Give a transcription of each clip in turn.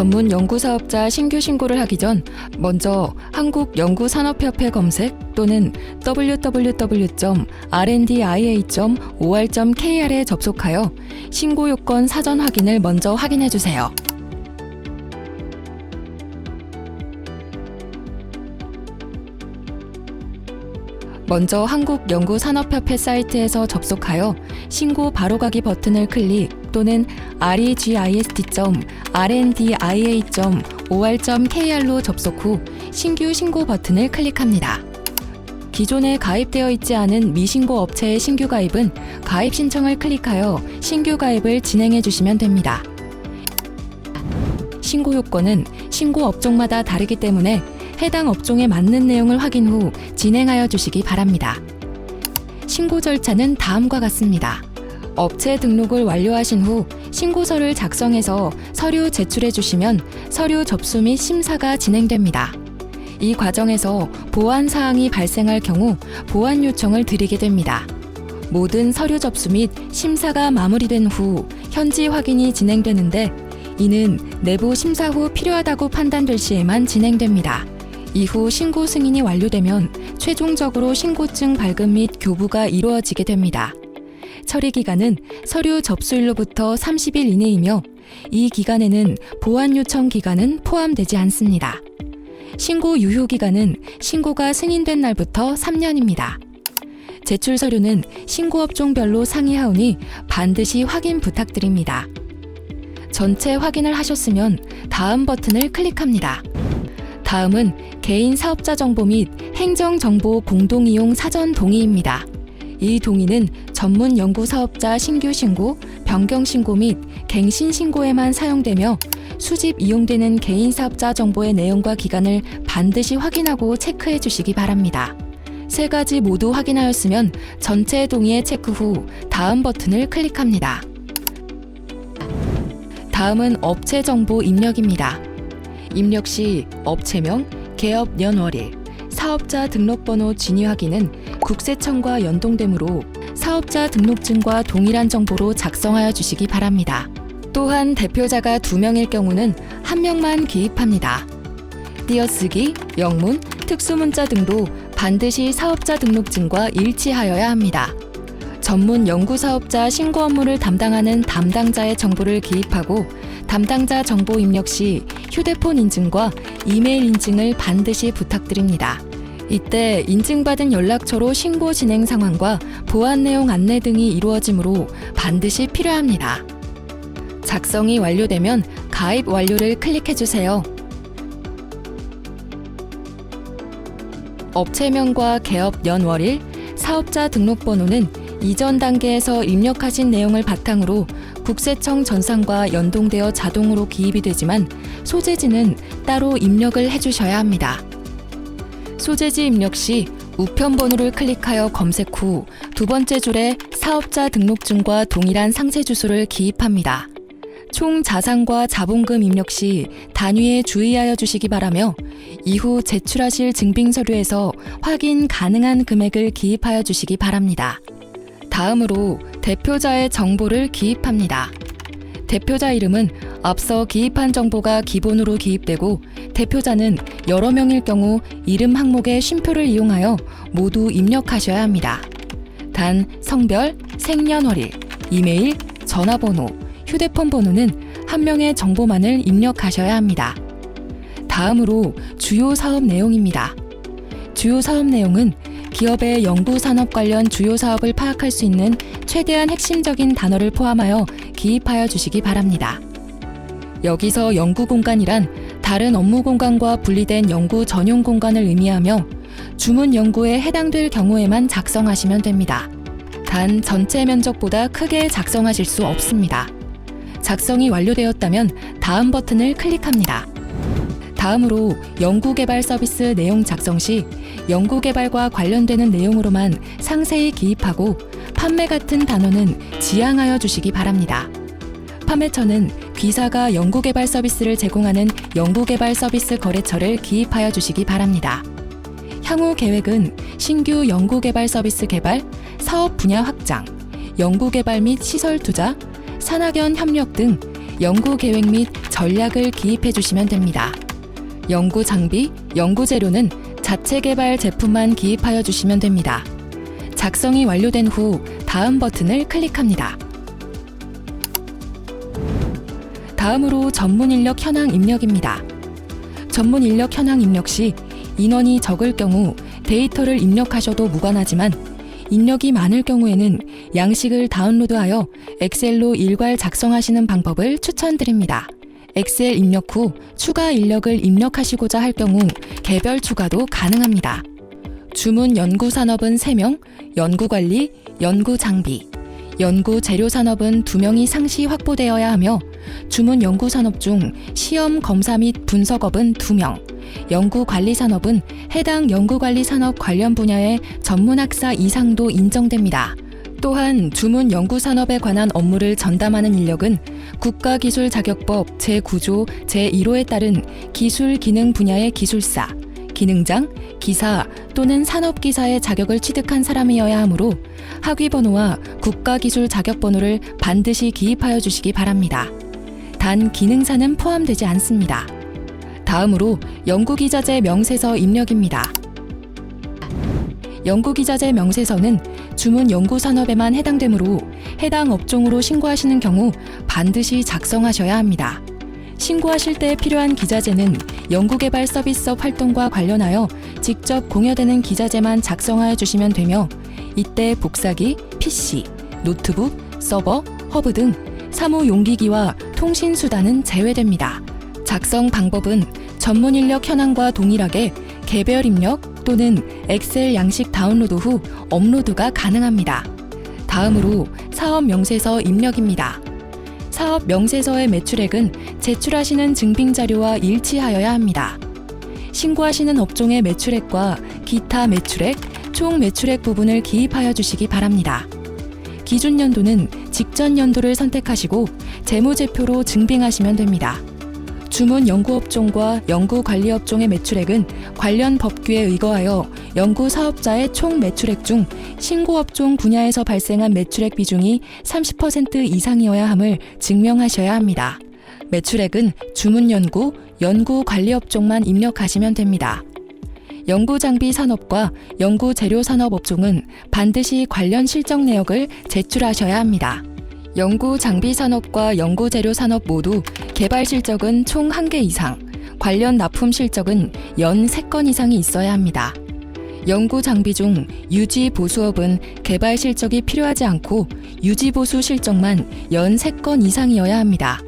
전문 연구사업자 신규 신고를 하기 전 먼저 한국연구산업협회 검색 또는 www.rndia.or.kr에 접속하여 신고 요건 사전 확인을 먼저 확인해 주세요. 먼저 한국연구산업협회 사이트에서 접속하여 신고 바로가기 버튼을 클릭 또는 regist.rndia.or.kr로 접속 후 신규 신고 버튼을 클릭합니다. 기존에 가입되어 있지 않은 미신고 업체의 신규 가입은 가입 신청을 클릭하여 신규 가입을 진행해 주시면 됩니다. 신고 요건은 신고 업종마다 다르기 때문에 해당 업종에 맞는 내용을 확인 후 진행하여 주시기 바랍니다. 신고 절차는 다음과 같습니다. 업체 등록을 완료하신 후 신고서를 작성해서 서류 제출해 주시면 서류 접수 및 심사가 진행됩니다. 이 과정에서 보완 사항이 발생할 경우 보완 요청을 드리게 됩니다. 모든 서류 접수 및 심사가 마무리된 후 현지 확인이 진행되는데 이는 내부 심사 후 필요하다고 판단될 시에만 진행됩니다. 이후 신고 승인이 완료되면 최종적으로 신고증 발급 및 교부가 이루어지게 됩니다. 처리 기간은 서류 접수일로부터 30일 이내이며 이 기간에는 보완 요청 기간은 포함되지 않습니다. 신고 유효 기간은 신고가 승인된 날부터 3년입니다. 제출 서류는 신고 업종별로 상이하오니 반드시 확인 부탁드립니다. 전체 확인을 하셨으면 다음 버튼을 클릭합니다. 다음은 개인 사업자 정보 및 행정 정보 공동 이용 사전 동의입니다. 이 동의는 전문 연구 사업자 신규 신고, 변경 신고 및 갱신 신고에만 사용되며 수집 이용되는 개인 사업자 정보의 내용과 기간을 반드시 확인하고 체크해 주시기 바랍니다. 세 가지 모두 확인하였으면 전체 동의에 체크 후 다음 버튼을 클릭합니다. 다음은 업체 정보 입력입니다. 입력 시 업체명, 개업 연월일, 사업자 등록번호 진위 확인은 국세청과 연동되므로 사업자 등록증과 동일한 정보로 작성하여 주시기 바랍니다. 또한 대표자가 2명일 경우는 1명만 기입합니다. 띄어쓰기, 영문, 특수문자 등도 반드시 사업자 등록증과 일치하여야 합니다. 전문 연구사업자 신고 업무를 담당하는 담당자의 정보를 기입하고 담당자 정보 입력 시 휴대폰 인증과 이메일 인증을 반드시 부탁드립니다. 이때 인증받은 연락처로 신고 진행 상황과 보안 내용 안내 등이 이루어지므로 반드시 필요합니다. 작성이 완료되면 가입 완료를 클릭해주세요. 업체명과 개업 연월일, 사업자 등록번호는 이전 단계에서 입력하신 내용을 바탕으로 국세청 전산과 연동되어 자동으로 기입이 되지만 소재지는 따로 입력을 해주셔야 합니다. 소재지 입력 시 우편 번호를 클릭하여 검색 후 두 번째 줄에 사업자 등록증과 동일한 상세 주소를 기입합니다. 총 자산과 자본금 입력 시 단위에 주의하여 주시기 바라며 이후 제출하실 증빙서류에서 확인 가능한 금액을 기입하여 주시기 바랍니다. 다음으로 대표자의 정보를 기입합니다. 대표자 이름은 앞서 기입한 정보가 기본으로 기입되고 대표자는 여러 명일 경우 이름 항목의 쉼표를 이용하여 모두 입력하셔야 합니다. 단 성별, 생년월일, 이메일, 전화번호, 휴대폰 번호는 한 명의 정보만을 입력하셔야 합니다. 다음으로 주요 사업 내용입니다. 주요 사업 내용은 기업의 연구산업 관련 주요 사업을 파악할 수 있는 최대한 핵심적인 단어를 포함하여 기입하여 주시기 바랍니다. 여기서 연구 공간이란 다른 업무 공간과 분리된 연구 전용 공간을 의미하며 주문 연구에 해당될 경우에만 작성하시면 됩니다. 단 전체 면적보다 크게 작성하실 수 없습니다. 작성이 완료되었다면 다음 버튼을 클릭합니다. 다음으로 연구개발 서비스 내용 작성 시 연구개발과 관련되는 내용으로만 상세히 기입하고 판매 같은 단어는 지양하여 주시기 바랍니다. 판매처는 귀사가 연구개발 서비스를 제공하는 연구개발 서비스 거래처를 기입하여 주시기 바랍니다. 향후 계획은 신규 연구개발 서비스 개발, 사업 분야 확장, 연구개발 및 시설 투자, 산학연 협력 등 연구 계획 및 전략을 기입해 주시면 됩니다. 연구 장비, 연구 재료는 자체 개발 제품만 기입하여 주시면 됩니다. 작성이 완료된 후 다음 버튼을 클릭합니다. 다음으로 전문 인력 현황 입력입니다. 전문 인력 현황 입력 시 인원이 적을 경우 데이터를 입력하셔도 무관하지만 인력이 많을 경우에는 양식을 다운로드하여 엑셀로 일괄 작성하시는 방법을 추천드립니다. 엑셀 입력 후 추가 인력을 입력하시고자 할 경우 개별 추가도 가능합니다. 주문 연구 산업은 3명, 연구 관리, 연구 장비, 연구 재료 산업은 2명이 상시 확보되어야 하며 주문 연구 산업 중 시험 검사 및 분석업은 2명, 연구 관리 산업은 해당 연구 관리 산업 관련 분야의 전문 학사 이상도 인정됩니다. 또한 주문 연구 산업에 관한 업무를 전담하는 인력은 국가기술자격법 제9조 제1호에 따른 기술 기능 분야의 기술사, 기능장, 기사 또는 산업기사의 자격을 취득한 사람이어야 하므로 학위번호와 국가기술자격번호를 반드시 기입하여 주시기 바랍니다. 단 기능사는 포함되지 않습니다. 다음으로 연구기자재 명세서 입력입니다. 연구기자재 명세서는 주문 연구산업에만 해당되므로 해당 업종으로 신고하시는 경우 반드시 작성하셔야 합니다. 신고하실 때 필요한 기자재는 연구개발 서비스업 활동과 관련하여 직접 공여되는 기자재만 작성하여 주시면 되며 이때 복사기, PC, 노트북, 서버, 허브 등 사무 용기기와 통신수단은 제외됩니다. 작성 방법은 전문 인력 현황과 동일하게 개별 입력 또는 엑셀 양식 다운로드 후 업로드가 가능합니다. 다음으로 사업 명세서 입력입니다. 사업 명세서의 매출액은 제출하시는 증빙 자료와 일치하여야 합니다. 신고하시는 업종의 매출액과 기타 매출액, 총 매출액 부분을 기입하여 주시기 바랍니다. 기준 연도는 직전 연도를 선택하시고 재무제표로 증빙하시면 됩니다. 주문 연구업종과 연구관리업종의 매출액은 관련 법규에 의거하여 연구사업자의 총 매출액 중 신고업종 분야에서 발생한 매출액 비중이 30% 이상이어야 함을 증명하셔야 합니다. 매출액은 주문연구, 연구관리업종만 입력하시면 됩니다. 연구장비 산업과 연구재료 산업 업종은 반드시 관련 실적 내역을 제출하셔야 합니다. 연구장비 산업과 연구재료 산업 모두 개발 실적은 총 1개 이상, 관련 납품 실적은 연 3건 이상이 있어야 합니다. 연구장비 중 유지보수업은 개발 실적이 필요하지 않고 유지보수 실적만 연 3건 이상이어야 합니다.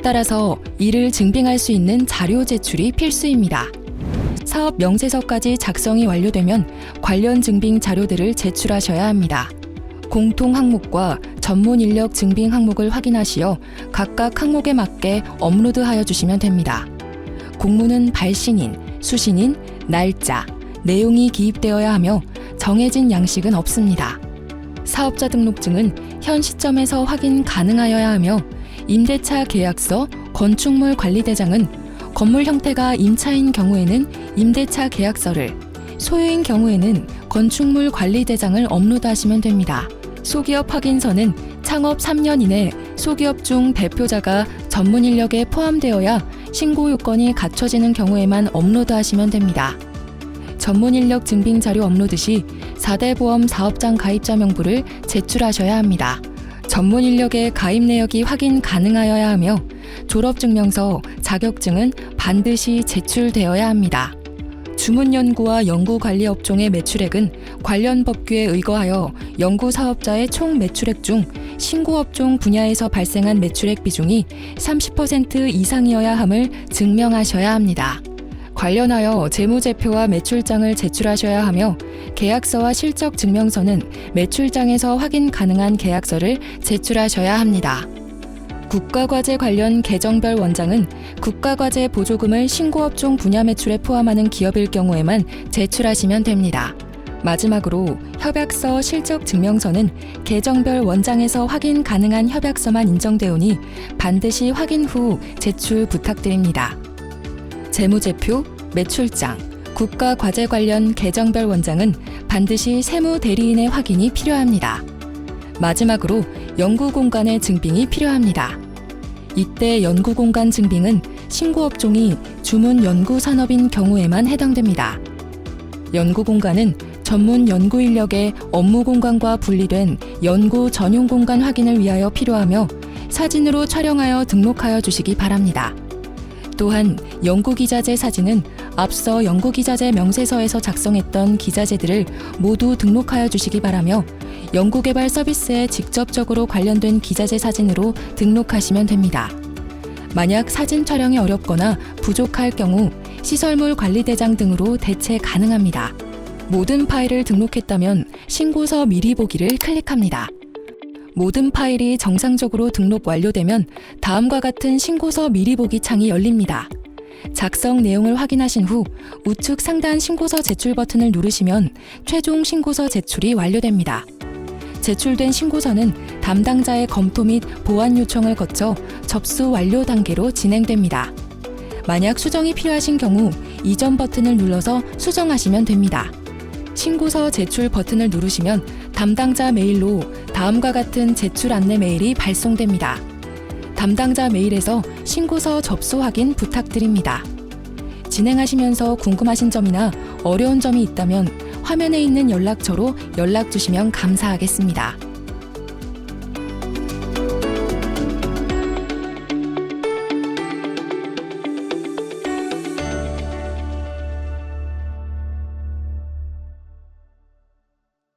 따라서 이를 증빙할 수 있는 자료 제출이 필수입니다. 사업 명세서까지 작성이 완료되면 관련 증빙 자료들을 제출하셔야 합니다. 공통 항목과 전문 인력 증빙 항목을 확인하시어 각각 항목에 맞게 업로드하여 주시면 됩니다. 공문은 발신인, 수신인, 날짜, 내용이 기입되어야 하며 정해진 양식은 없습니다. 사업자 등록증은 현 시점에서 확인 가능하여야 하며 임대차 계약서, 건축물 관리대장은 건물 형태가 임차인 경우에는 임대차 계약서를, 소유인 경우에는 건축물 관리대장을 업로드하시면 됩니다. 소기업 확인서는 창업 3년 이내 소기업 중 대표자가 전문 인력에 포함되어야 신고 요건이 갖춰지는 경우에만 업로드하시면 됩니다. 전문 인력 증빙 자료 업로드 시 4대 보험 사업장 가입자 명부를 제출하셔야 합니다. 전문 인력의 가입 내역이 확인 가능하여야 하며 졸업증명서, 자격증은 반드시 제출되어야 합니다. 주문 연구와 연구 관리 업종의 매출액은 관련 법규에 의거하여 연구 사업자의 총 매출액 중 신고 업종 분야에서 발생한 매출액 비중이 30% 이상이어야 함을 증명하셔야 합니다. 관련하여 재무제표와 매출장을 제출하셔야 하며 계약서와 실적 증명서는 매출장에서 확인 가능한 계약서를 제출하셔야 합니다. 국가과제 관련 계정별 원장은 국가과제 보조금을 신고업종 분야 매출에 포함하는 기업일 경우에만 제출하시면 됩니다. 마지막으로 협약서 실적 증명서는 계정별 원장에서 확인 가능한 협약서만 인정되오니 반드시 확인 후 제출 부탁드립니다. 재무제표, 매출장, 국가과제 관련 계정별 원장은 반드시 세무대리인의 확인이 필요합니다. 마지막으로 연구공간의 증빙이 필요합니다. 이때 연구공간 증빙은 신고 업종이 주문 연구 산업인 경우에만 해당됩니다. 연구공간은 전문 연구 인력의 업무 공간과 분리된 연구 전용 공간 확인을 위하여 필요하며 사진으로 촬영하여 등록하여 주시기 바랍니다. 또한 연구기자재 사진은 앞서 연구기자재 명세서에서 작성했던 기자재들을 모두 등록하여 주시기 바라며 연구개발 서비스에 직접적으로 관련된 기자재 사진으로 등록하시면 됩니다. 만약 사진 촬영이 어렵거나 부족할 경우 시설물 관리대장 등으로 대체 가능합니다. 모든 파일을 등록했다면 신고서 미리 보기를 클릭합니다. 모든 파일이 정상적으로 등록 완료되면 다음과 같은 신고서 미리 보기 창이 열립니다. 작성 내용을 확인하신 후 우측 상단 신고서 제출 버튼을 누르시면 최종 신고서 제출이 완료됩니다. 제출된 신고서는 담당자의 검토 및 보완 요청을 거쳐 접수 완료 단계로 진행됩니다. 만약 수정이 필요하신 경우 이전 버튼을 눌러서 수정하시면 됩니다. 신고서 제출 버튼을 누르시면 담당자 메일로 다음과 같은 제출 안내 메일이 발송됩니다. 담당자 메일에서 신고서 접수 확인 부탁드립니다. 진행하시면서 궁금하신 점이나 어려운 점이 있다면 화면에 있는 연락처로 연락 주시면 감사하겠습니다.